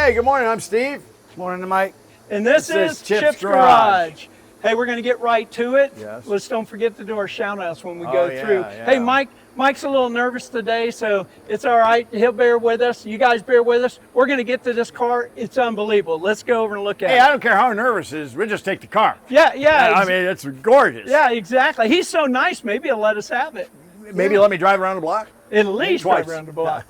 Hey, good morning. I'm Steve. Morning to Mike. And this is Chip's Garage. Hey, we're going to get right to it. Yes. Let's don't forget to do our shout outs when we go through. Yeah. Hey, Mike's a little nervous today, so it's all right. He'll bear with us. You guys bear with us. We're going to get to this car. It's unbelievable. Let's go over and look at it. Hey, I don't care how nervous it is. We'll just take the car. Yeah. I mean, it's gorgeous. Yeah, exactly. He's so nice. Maybe he'll let us have it. Maybe let me drive around the block? At least Twice. drive around the block.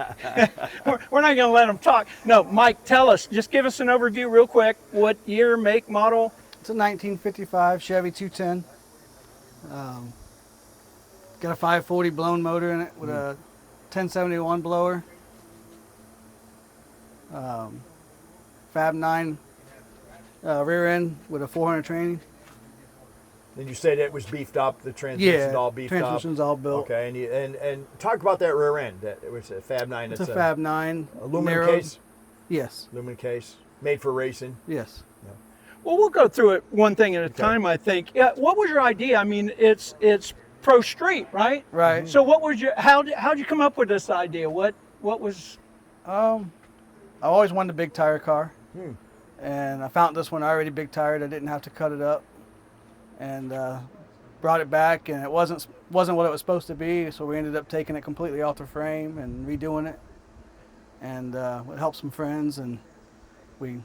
We're not going to let him talk. No, Mike, tell us. Just give us an overview real quick. What year, make, model? It's a 1955 Chevy 210. Got a 540 blown motor in it with a 1071 blower. Fab 9 rear end with a 400 tranny. Then you said it was beefed up. The transmission's all beefed up. Transmission's all built. Okay, and talk about that rear end. That was a Fab 9. It's a Fab 9. Aluminum narrowed. case. Yes. Aluminum case, made for racing. Yes. Well, we'll go through it one thing at a time, I think. Yeah, what was your idea? I mean, it's pro street, right? Right. So what was how'd you come up with this idea? What was I always wanted a big tire car, and I found this one already big tired. I didn't have to cut it up, and brought it back, and it wasn't what it was supposed to be. So we ended up taking it completely off the frame and redoing it, and it helped some friends, and we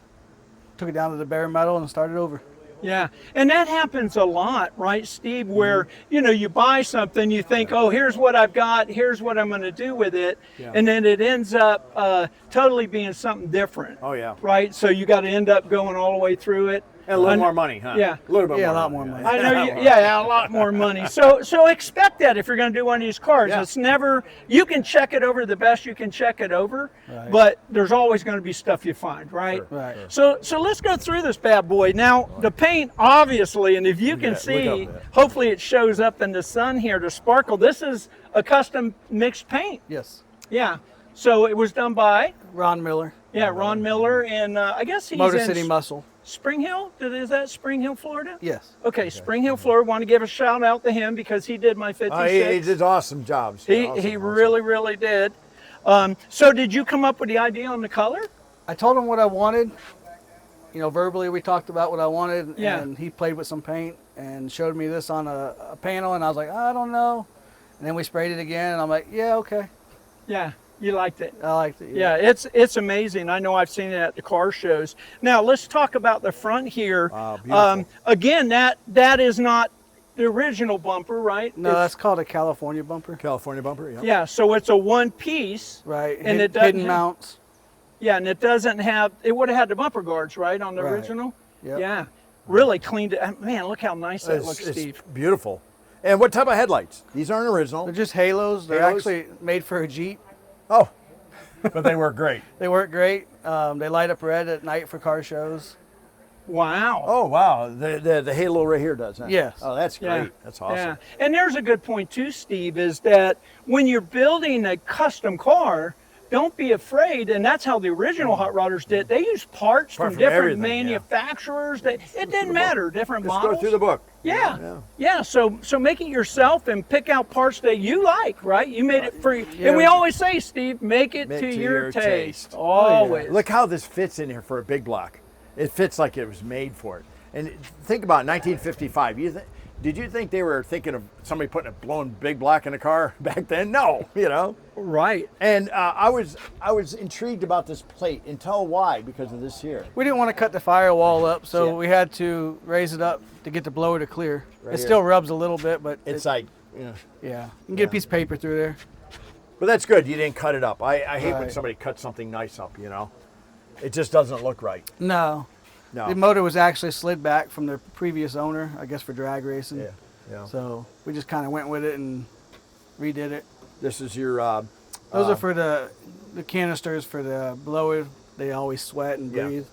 took it down to the bare metal and started over. Yeah, and that happens a lot, right, Steve, where, you buy something, you think, oh, here's what I've got, here's what I'm going to do with it, and then it ends up totally being something different. Oh, yeah. Right, so you got to end up going all the way through it. And a little more money, huh? Yeah. A little bit more. Yeah, a lot more money. I know, a lot more money. So expect that if you're going to do one of these cars. Yeah. It's never, you can check it over the best you can check it over, Right. but there's always going to be stuff you find, right? Sure. Right. So let's go through this bad boy. Now, the paint, obviously, and if you can see, hopefully it shows up in the sun here, the sparkle. This is a custom mixed paint. Yes. Yeah. So it was done by? Ron Miller. Yeah, Ron Miller, and I guess he's Motor in City Muscle. Spring Hill? Is that Spring Hill, Florida? Yes. Okay, Spring Hill, Florida. Want to give a shout out to him because he did my 56. He did awesome jobs. He really did. So did you come up with the idea on the color? I told him what I wanted. Verbally we talked about what I wanted, Yeah. and he played with some paint and showed me this on a panel, and I was like, I don't know. And then we sprayed it again, and I'm like, yeah, okay. Yeah, you liked it. I liked it. Yeah, it's amazing. I know I've seen it at the car shows. Now let's talk about the front here. Beautiful. Again, that is not the original bumper, right? No, that's called a California bumper. California bumper, yeah. Yeah, so it's a one piece. Right. And it doesn't hidden have- mounts. Yeah, and it doesn't have, it would have had the bumper guards, right, on the Right. original? Yep. Yeah, really cleaned it. Man, look how nice that looks, It's Steve. beautiful. And what type of headlights? These aren't original. They're just halos. They're Halos? actually made for a Jeep. Oh, but they work great. They work great. They light up red at night for car shows. Wow. Oh, wow. The halo right here does, huh? Yes. Oh, that's great. Yeah. That's awesome. Yeah, and there's a good point too, Steve, is that when you're building a custom car, don't be afraid, and that's how the original Hot Rodders did. They used parts from different everything, manufacturers. It didn't matter, different Just models. go through the book. Yeah. So make it yourself and pick out parts that you like, right? You made it for you. And we always say, Steve, make it to your taste. Always. Look how this fits in here for a big block. It fits like it was made for it. And think about 1955. Did you think they were thinking of somebody putting a blown big block in a car back then? No, Right. And I was intrigued about this plate until why? Because of this here. We didn't want to cut the firewall up, so Yeah. we had to raise it up to get the blower to clear. Right It here. still rubs a little bit, but It's like, yeah. You can get a piece of paper through there. but that's good. You didn't cut it up. I hate when Right. somebody cuts something nice up, It just doesn't look right. No. No. The motor was actually slid back from the previous owner, I guess for drag racing. Yeah. So we just kind of went with it and redid it. This is your Those are for the canisters for the blower. They always sweat and Yeah. breathe.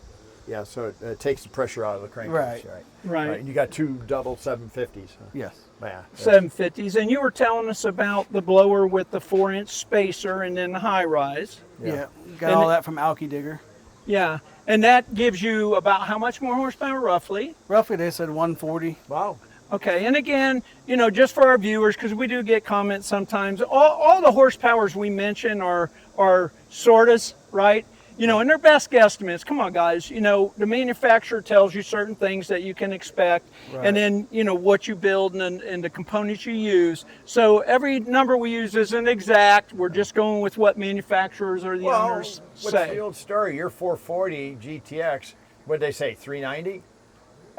Yeah, so it takes the pressure out of the crank. Right. Right. And you got two double 750s. Huh? Yes. Yeah. 750s. And you were telling us about the blower with the 4-inch spacer and then the high rise. Yeah. Got And all that from Alky Digger. Yeah. And that gives you about how much more horsepower, roughly? Roughly, they said 140. Wow. Okay, and again, just for our viewers, because we do get comments sometimes, all the horsepowers we mention are sortas, right? You know, and their best guesstimates, come on guys, you know, the manufacturer tells you certain things that you can expect, and then, you know, what you build and the components you use. So every number we use isn't exact. We're just going with what manufacturers or the owners what's say. the old story? Your 440 GTX, what'd they say, 390?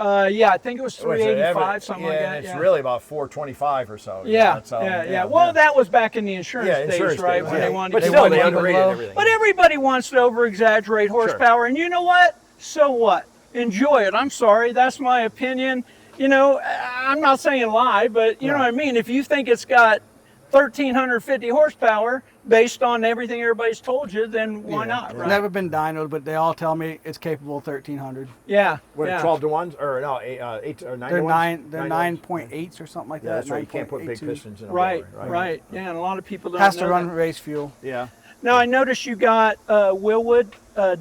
Yeah, I think it was 385, something like that. And it's really about 425 or so. Yeah, So, yeah. Well, that was back in the insurance days, right? When they wanted but to still, go they low. underrated everything. But everybody wants to over-exaggerate horsepower, and you know what? So what? Enjoy it. I'm sorry, that's my opinion. You know, I'm not saying lie, but you know what I mean. If you think it's got 1,350 horsepower based on everything everybody's told you, then why not? Right? Never been dynoed, but they all tell me it's capable of 1,300. Yeah. What, 12 to 1s? Or no, 8 or 9 to 1s? They're 9.8s or something like that. Yeah, that's right. You can't put big 9.82. pistons in a Right, blower, right. Yeah, and a lot of people don't Has know to run that. race fuel. Yeah. Now, I noticed you got Wilwood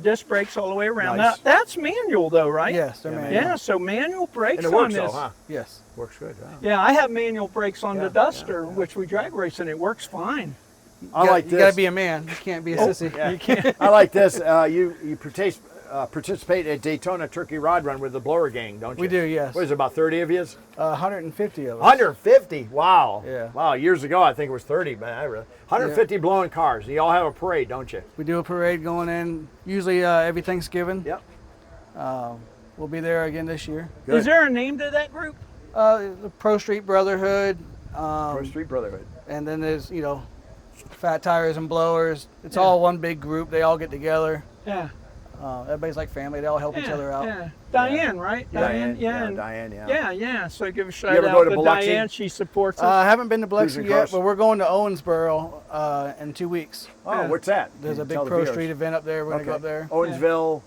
disc brakes all the way around. Nice. Now, that's manual though, right? Yes, they're manual. Yeah, so manual brakes And it works on though, this. huh? Yes. Works good. Wow. Yeah, I have manual brakes on the Duster, which we drag race, and it works fine. I like this. You gotta be a man. You can't be a sissy. Yeah. You can't. I like this. You participate at Daytona Turkey Rod Run with the blower gang, don't you? We do, yes. What is it, about 30 of you? 150 of us. 150? Wow. Yeah. Wow, years ago I think it was 30, but 150 blowing cars. You all have a parade, don't you? We do a parade going in, usually every Thanksgiving. Yep. We'll be there again this year. Good. Is there a name to that group? The Pro Street Brotherhood. Pro Street Brotherhood. And then there's, you know, Fat Tires and Blowers. It's all one big group. They all get together. Yeah. Everybody's like family. They all help each other out. Yeah. Diane, right? Diane, and- Diane, yeah. Yeah, yeah. So give a shout ever out go to to Biloxi? Diane. She supports us. I haven't been to Biloxi Cruising yet, coast. but we're going to Owensboro in 2 weeks. Oh, what's that? There's You a big tell the Pro viewers. Street event up there. We're going to go up there. Owensville.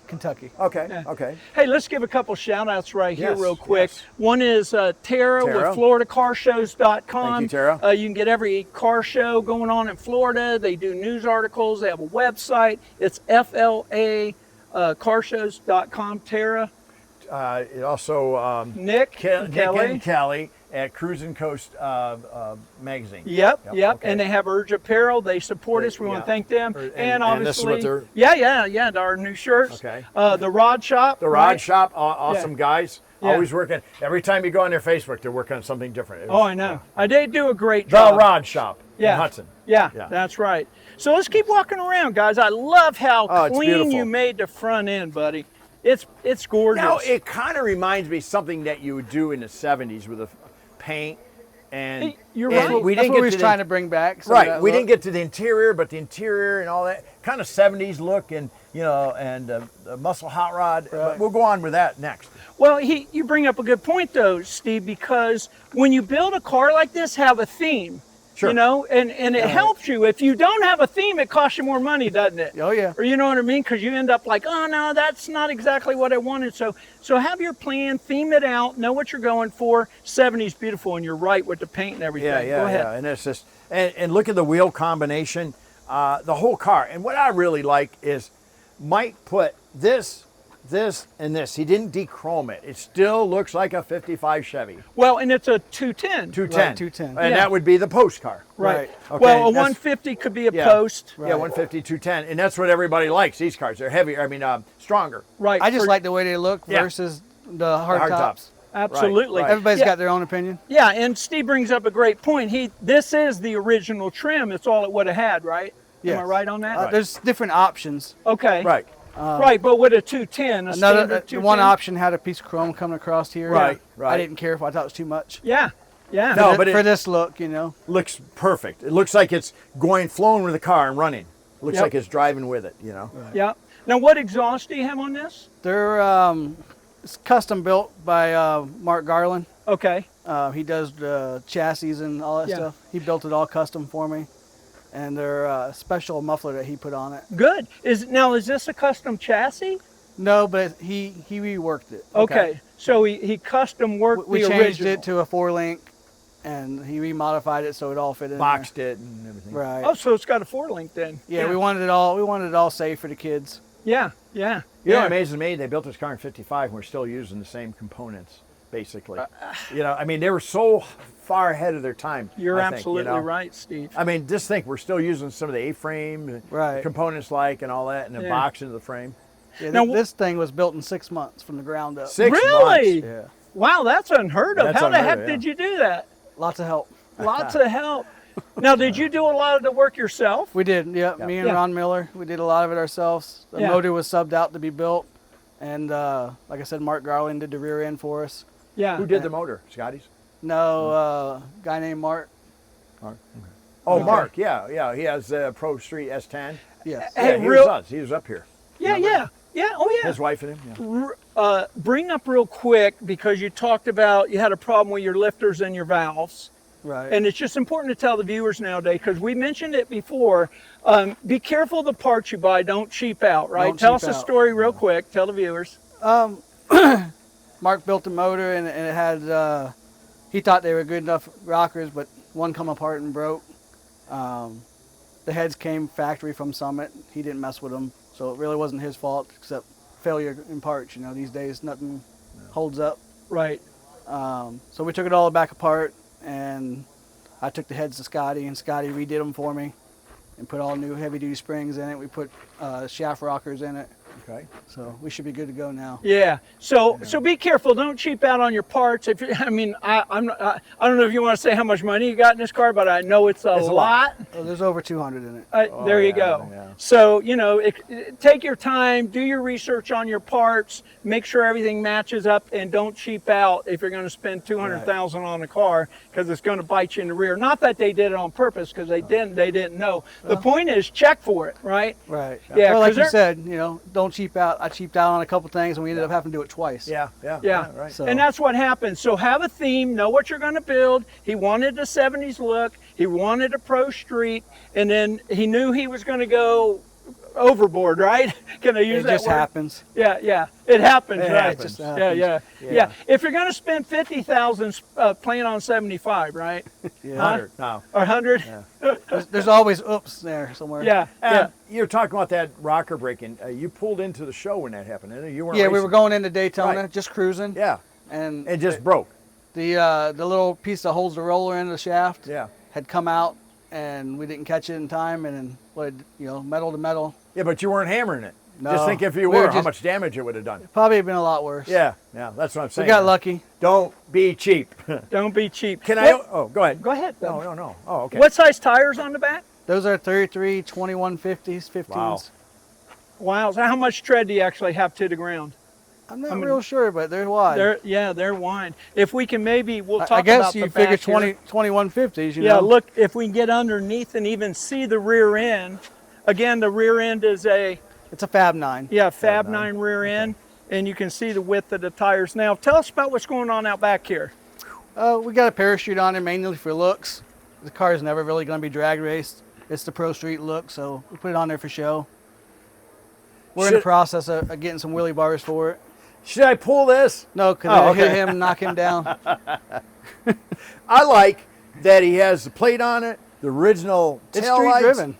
Kentucky. Okay, Yeah. okay. Hey, let's give a couple shout outs right here Yes, real quick. yes. One is Tara Tara. with FloridaCarShows.com. Thank you, Tara. You can get every car show going on in Florida. They do news articles. They have a website. It's FLA carshows.com. Tara. Also, Nick Nick Kelly. and Kelly at Cruising Coast magazine. Yep. Okay. And they have Urge Apparel. They support us. We want to thank them. And this is obviously, what they're- yeah, our new shirts. Okay. The Rod Shop. The Rod right? Shop, awesome guys. Yeah. Always working. Every time you go on their Facebook, they're working on something different. Oh, I know. They do a great The job. Rod Shop in Yeah. Hudson. Yeah, Yeah. that's right. So let's keep walking around, guys. I love how It's clean beautiful. you made the front end, buddy. It's gorgeous. Now, it kind of reminds me of something that you would do in the 70s with a paint. And Hey, you're and right. we That's didn't what get we was to trying the, to bring back. some of right. that We look. didn't get to the interior, but the interior and all that kind of 70s look, and the muscle hot rod. But we'll go on with that next. Well, you bring up a good point, though, Steve, because when you build a car like this, have a theme. Sure. You know, and it helps you. If you don't have a theme, it costs you more money, doesn't it? Oh, yeah. Or you know what I mean? Because you end up like, oh, no, that's not exactly what I wanted. So have your plan, theme it out, know what you're going for. 70's beautiful, and you're right with the paint and everything. Go ahead. And it's just and look at the wheel combination, the whole car. And what I really like is Mike put this, and this. He didn't dechrome it. It still looks like a 55 Chevy. Well, and it's a 210. 210. Right, 210. And Yeah. that would be the post car. Right. Okay, Well, a that's- 150 could be a Yeah. post. Yeah, 150, 210. And that's what everybody likes, these cars. They're heavier, stronger. Right. I just for- like the way they look Yeah. versus the hard, hard tops. tops. Absolutely. Right. Everybody's Yeah. got their own opinion. Yeah, and Steve brings up a great point. This is the original trim. It's all it would have had, right? Am I Yes. right on that? There's different options. Okay. Right. Right, but with a 210, a standard Another 210. one option had a piece of chrome coming across here. Right, I right. didn't care if I thought it was too much. Yeah. Yeah. No, For but thi- for this look, you know. Looks perfect. It looks like it's flowing with the car and running. Looks Yep. like it's driving with it, you know. Yeah. Now, what exhaust do you have on this? They're it's custom built by Mark Garlin. Okay. He does the chassis and all that Yeah. stuff. He built it all custom for me. And they're a special muffler that he put on it. Good. Is this a custom chassis? No, but he reworked it. Okay. So he custom worked We the changed original. it to a 4-link, and he remodified it so it all fit in Boxed it and everything. there. Right. Oh, so it's got a 4-link then. Yeah, we wanted it all. We wanted it all safe for the kids. Yeah. Yeah. You know yeah. what amazes me? They built this car in 55 and we're still using the same components basically. You know, I mean, they were so far ahead of their time. You're I think, absolutely you know? right, Steve. I mean, just think, we're still using some of the A-frame Right. components and all that, and the Yeah. box into the frame. Yeah, Now, this thing was built in 6 months from the ground up. 6 Really? months. Yeah, Wow, that's unheard of. That's How the unheard heck of, did yeah. you do that? lots of help. Lots of help. Now, did you do a lot of the work yourself? We did, yeah. Me and Yeah. Ron Miller, we did a lot of it ourselves. The Yeah. motor was subbed out to be built, and like I said, Mark Garlin did the rear end for us. Yeah. Who did the motor? Scotty's? No, guy named Mark. Mark? Okay. Oh, Mark, yeah. He has a Pro Street S10. Yes. Hey, Yeah, he real- was us. He was up here. Yeah, yeah. Yeah, oh yeah. His wife and him, yeah. Bring up real quick, because you talked about you had a problem with your lifters and your valves. Right. And it's just important to tell the viewers nowadays, because we mentioned it before, be careful of the parts you buy. Don't cheap out, right? Don't Tell cheap us a out. story real quick. Tell the viewers. Mark built the motor, and it had, he thought they were good enough rockers, but one come apart and broke. The heads came factory from Summit. He didn't mess with them, so it really wasn't his fault, except failure in parts. You know, these days nothing holds up. Right. So we took it all back apart, and I took the heads to Scotty, and Scotty redid them for me and put all new heavy-duty springs in it. We put shaft rockers in it, Okay. so we should be good to go now. Yeah. So be careful. Don't cheap out on your parts. If you, I mean, I don't know if you want to say how much money you got in this car, but I know it's a lot. Oh, there's over 200 in it. There you yeah, go. yeah. So, you know, take your time, do your research on your parts, make sure everything matches up, and don't cheap out if you're going to spend $200,000 on a car, because it's going to bite you in the rear. Not that they did it on purpose, because they didn't know. The point is, check for it, right? Right. Yeah, Well, like 'cause you they're- said, you know, don't cheap out. I cheaped out on a couple things, and we ended up having to do it twice. Yeah. Yeah. So- And that's what happens. So have a theme, know what you're going to build. He wanted the 70s look. He wanted a Pro Street, and then he knew he was going to go overboard, right? Can I use It that just word? happens. Yeah. It happens, It right? happens. Just happens. Yeah. If you're going to spend 50,000, plan on 75, right? Yeah. 100 now. Or 100? There's always oops there somewhere. Yeah. And you're talking about that rocker breaking. You pulled into the show when that happened, didn't you? You weren't Yeah, we racing. were going into Daytona, Right. just cruising. Yeah, And it just broke. the little piece that holds the roller into the shaft Yeah. had come out, and we didn't catch it in time, and then metal to metal. Yeah, but you weren't hammering it. Just No. think if you We were, were how just- much damage it would have done. Probably been a lot worse. Yeah, that's what I'm We saying. got lucky. Don't be cheap. Don't be cheap. Can I? What- Oh, go ahead. Go ahead. No. Oh, okay. What size tires on the back? Those are 33, 2150s, 15s. Wow. So how much tread do you actually have to the ground? I'm not real sure, but they're wide. They're wide. If we can we'll talk I guess about you the figure back here. 2150s, you Yeah, know. look, if we can get underneath and even see the rear end. Again, the rear end is a It's a Fab 9. Fab 9 rear end, and you can see the width of the tires. Now, tell us about what's going on out back here. We got a parachute on it mainly for looks. The car is never really going to be drag raced. It's the Pro Street look, so we put it on there for show. We're in the Should- process of getting some wheelie bars for it. Should I pull this? No, because Oh, it'll hit okay. him and knock him down. I like that he has the plate on it, the original It's tail street lights, driven.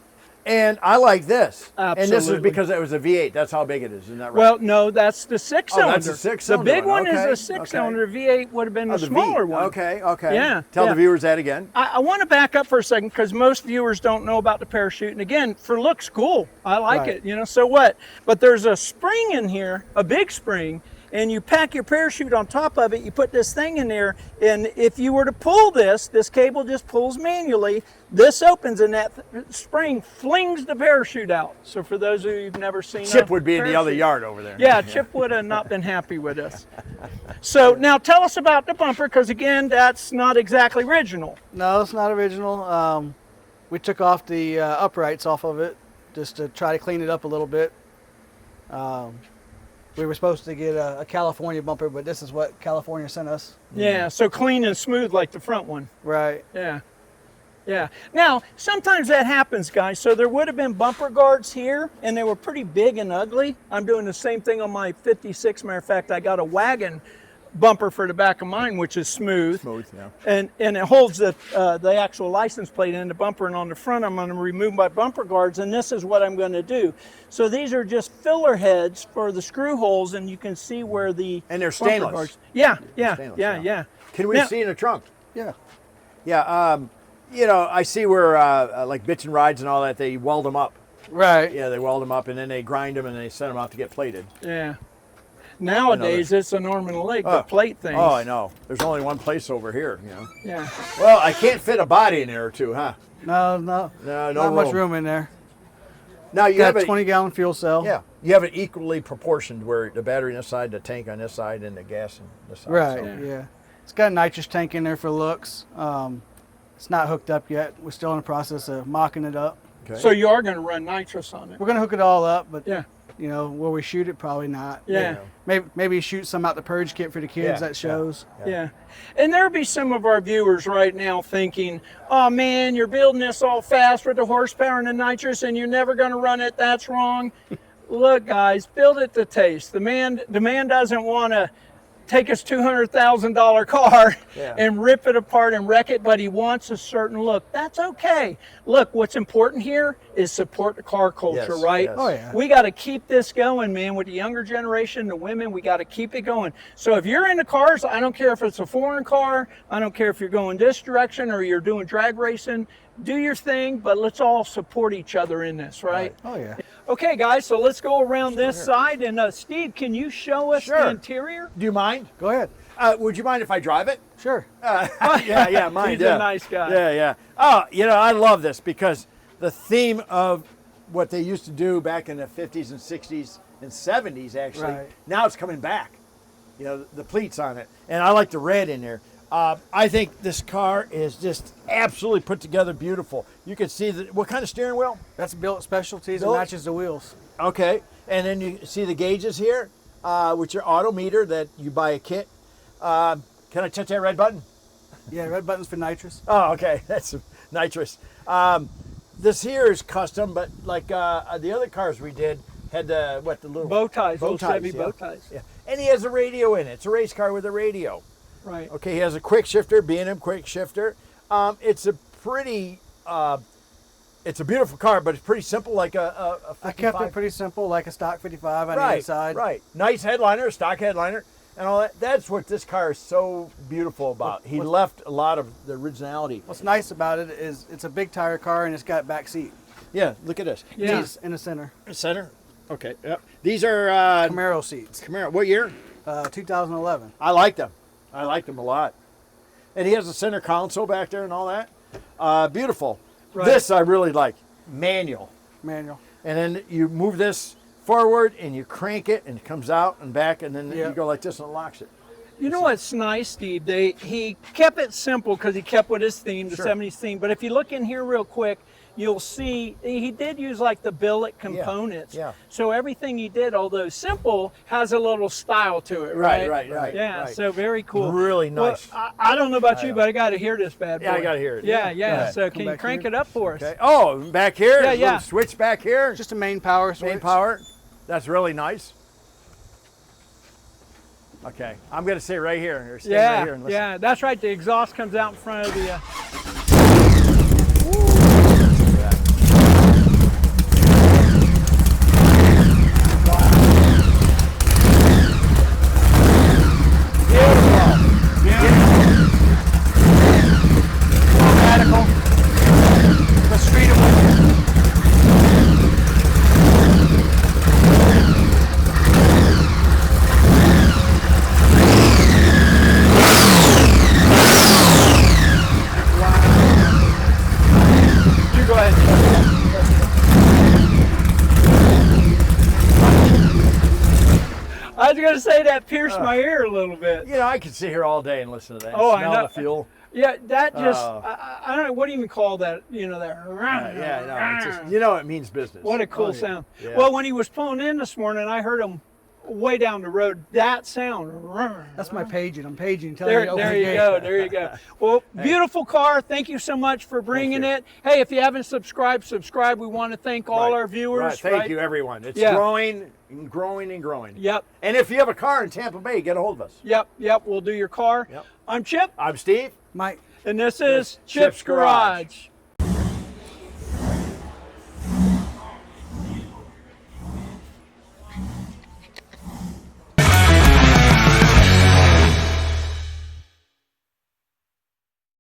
and I like this. And this is Absolutely. because it was a V8. That's how big it is, isn't that right? Well, no, that's the six-cylinder. that's the six-cylinder The big one. one Okay, is the six-cylinder. V8 would have been Oh, the V. smaller one. Okay. Yeah, Tell yeah. the viewers that again. I want to back up for a second, because most viewers don't know about the parachute. And again, for looks, cool. I like Right. it, so what? But there's a spring in here, a big spring, and you pack your parachute on top of it. You put this thing in there, and if you were to pull this cable just pulls manually. This opens, and that spring flings the parachute out. So for those of you who've never seen Chip a would be in the other parachute- yard over there. Yeah, Chip would have not been happy with us. So now tell us about the bumper, because again, that's not exactly original. No, it's not original. We took off the uprights off of it just to try to clean it up a little bit. We were supposed to get a California bumper, but this is what California sent us. Yeah, so clean and smooth like the front one. Right. Yeah. Now, sometimes that happens, guys. So there would have been bumper guards here, and they were pretty big and ugly. I'm doing the same thing on my 56. Matter of fact, I got a wagon bumper for the back of mine, which is smooth. Smooth, yeah. And it holds the actual license plate in the bumper, and on the front I'm going to remove my bumper guards, and this is what I'm going to do. So these are just filler heads for the screw holes, and you can see where the And they're bumper stainless. guards. Yeah, yeah, Stainless, yeah, yeah. yeah. Can we Now- see in the trunk? Yeah. Yeah, you know, I see where like bitch and rides and all that, they weld them up. Right. Yeah, they weld them up and then they grind them and they send them out to get plated. Yeah. Nowadays it's an arm and a leg, the plate things. Oh, I know. There's only one place over here, you know. Yeah. Well, I can't fit a body in there or two, huh? No, No not much room. room in there. Now you Got have a 20-gallon fuel cell. Yeah, you have it equally proportioned where the battery on this side, the tank on this side, and the gas on this side. Right. so- Yeah. It's got a nitrous tank in there for looks. It's not hooked up yet. We're still in the process of mocking it up. Okay. So you are going to run nitrous on it. We're gonna hook it all up, but Yeah. you know, where we shoot it, probably not. Yeah. Maybe shoot some out the purge kit for the kids. Yeah, That shows. Yeah. And there'll be some of our viewers right now thinking, oh man, you're building this all fast with the horsepower and the nitrous and you're never going to run it. That's wrong. Look, guys, build it to taste. The man doesn't want to take his $200,000 car Yeah. and rip it apart and wreck it, but he wants a certain look. That's okay. Look, what's important here is support the car culture, Yes, right? yes. Oh, yeah. We got to keep this going, man, with the younger generation, the women, we got to keep it going. So if you're into cars, I don't care if it's a foreign car, I don't care if you're going this direction or you're doing drag racing, do your thing, but let's all support each other in this, right? Oh yeah. Okay, guys, so let's go around this side. And Steve, can you show us Sure. the interior? Do you mind? Go ahead. Would you mind if I drive it? Sure. Yeah, mind. He's yeah. a nice guy. Yeah, yeah. Oh, you know, I love this because the theme of what they used to do back in the 50s and 60s and 70s, actually, Right. now it's coming back. You know, the pleats on it. And I like the red in there. I think this car is just absolutely put together beautiful. You can see what kind of steering wheel? That's Billet Specialties. It Billet? matches the wheels. Okay. And then you see the gauges here, which are auto meter that you buy a kit. Can I touch that red button? Yeah, red buttons for nitrous. Oh, okay. That's nitrous. This here is custom, but like the other cars we did had the little Bow ties, bow old Chevy yeah. bow ties. Yeah. And he has a radio in it. It's a race car with a radio. Right. Okay, he has a quick shifter, B&M Quick Shifter. It's a pretty, it's a beautiful car, but it's pretty simple, like a 55. I kept it pretty simple, like a stock 55 on the right, inside. right. Nice headliner, stock headliner, and all that. That's what this car is so beautiful about. He left a lot of the originality. What's nice about it is it's a big tire car and it's got back seat. Yeah, look at this. Yeah. These in the center. Center. Okay. Yep. These are Camaro seats. Camaro. What year? 2011. I like them. I like them a lot. And he has a center console back there and all that. Beautiful. Right. This I really like. Manual. Manual. And then you move this forward and you crank it and it comes out and back and then Yeah. you go like this and it locks it. You know what's nice, Steve? He kept it simple because he kept with his theme, the Sure. 70s theme. But if you look in here real quick, you'll see he did use like the billet components. yeah. So everything he did, although simple, has a little style to it, right? Right. Yeah, right. so very cool. Really nice. Well, I don't know about you, but I got to hear this bad boy. Yeah, I gotta hear it. Yeah, Yeah. yeah. Go ahead. So Come can you back crank here. it up for us? Okay. Oh, back here? Yeah, There's a yeah. little switch back here. Just a main power switch. Main power. That's really nice. Okay. I'm going to stay right here. Or stay right here and listen. Yeah, that's right. The exhaust comes out in front of the. Radical. The street You go ahead. I was going to say that pierced my ear a little bit. You know, I could sit here all day and listen to that. Oh, I Smell know. the fuel. Yeah, that just, Oh. I don't know, what do you even call that? You know, that. Yeah, no, it's just, you know, it means business. What a cool Oh, yeah. sound. Yeah. Well, when he was pulling in this morning, I heard him way down the road. That sound. That's my paging. I'm paging. Telling There, you to open there the you gate. go. There you go. Well, beautiful car. Thank you so much for bringing you. it. Hey, if you haven't subscribed, subscribe. We want to thank all Right. our viewers. Right. Thank you, everyone. It's Yeah. growing. and growing and growing. Yep. And if you have a car in Tampa Bay, get a hold of us. Yep. We'll do your car. Yep. I'm Chip, I'm Steve. Mike. and this is Chip's Chip's Garage.